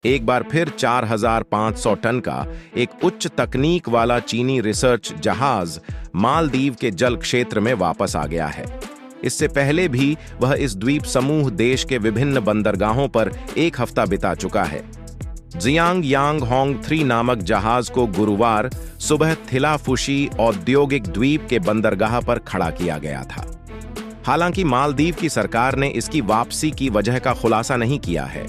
एक बार फिर 4,500 टन का एक उच्च तकनीक वाला चीनी रिसर्च जहाज मालदीव के जल क्षेत्र में वापस आ गया है। इससे पहले भी वह इस द्वीप समूह देश के विभिन्न बंदरगाहों पर एक हफ्ता बिता चुका है। जियांग यांग होंग 3 नामक जहाज को गुरुवार सुबह थिलाफुशी औद्योगिक द्वीप के बंदरगाह पर खड़ा किया गया था। हालांकि मालदीव की सरकार ने इसकी वापसी की वजह का खुलासा नहीं किया है।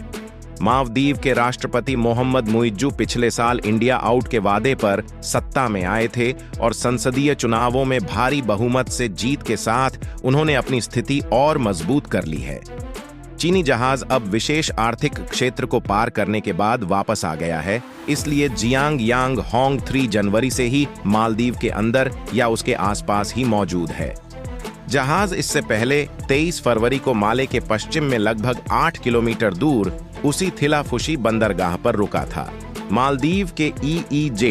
मालदीव के राष्ट्रपति मोहम्मद मुइज्जू पिछले साल इंडिया आउट के वादे पर सत्ता में आए थे और संसदीय चुनावों में भारी बहुमत से जीत के साथ उन्होंने अपनी स्थिति और मजबूत कर ली है। चीनी जहाज अब विशेष आर्थिक क्षेत्र को पार करने के बाद वापस आ गया है, इसलिए जियांग यांग होंग 3 जनवरी से ही मालदीव के अंदर या उसके आसपास ही मौजूद है। जहाज इससे पहले 23 फरवरी को माले के पश्चिम में लगभग 8 किलोमीटर दूर उसी थिलाफुशी बंदरगाह पर रुका था। मालदीव के EEZ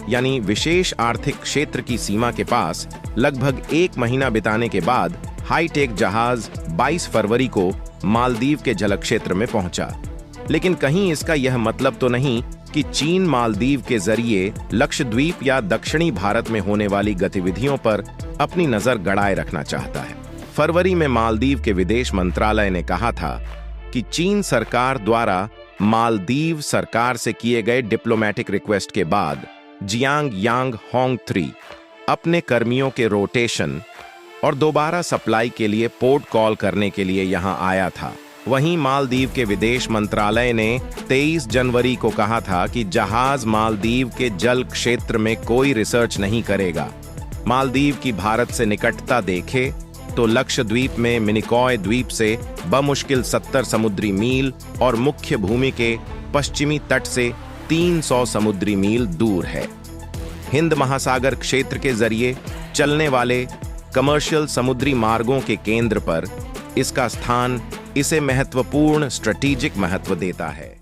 यानी विशेष आर्थिक क्षेत्र की सीमा के पास लगभग 1 महीना बिताने के बाद हाईटेक जहाज 22 फरवरी को मालदीव के जलक्षेत्र में पहुंचा। लेकिन कहीं इसका यह मतलब तो नहीं कि चीन मालदीव के जरिए लक्षद्वीप या दक्षिणी भारत में होने वाली गतिविधियों पर अपनी नजर गड़ाए रखना चाहता है। फरवरी में मालदीव के विदेश मंत्रालय ने कहा था कि चीन सरकार द्वारा मालदीव सरकार से किए गए डिप्लोमेटिक रिक्वेस्ट के बाद जियांग यांग होंग 3 अपने कर्मियों के रोटेशन और दोबारा सप्लाई के लिए पोर्ट कॉल करने के लिए यहां आया था। वहीं मालदीव के विदेश मंत्रालय ने 23 जनवरी को कहा था कि जहाज मालदीव के जल क्षेत्र में कोई रिसर्च नहीं करेगा। मालदीव की भारत से निकटता देखे तो लक्षद्वीप में मिनिकॉय द्वीप से बमुश्किल 70 समुद्री मील और मुख्य भूमि के पश्चिमी तट से 300 समुद्री मील दूर है। हिंद महासागर क्षेत्र के जरिए चलने वाले कमर्शियल समुद्री मार्गों के केंद्र पर इसका स्थान इसे महत्वपूर्ण स्ट्रेटेजिक महत्व देता है।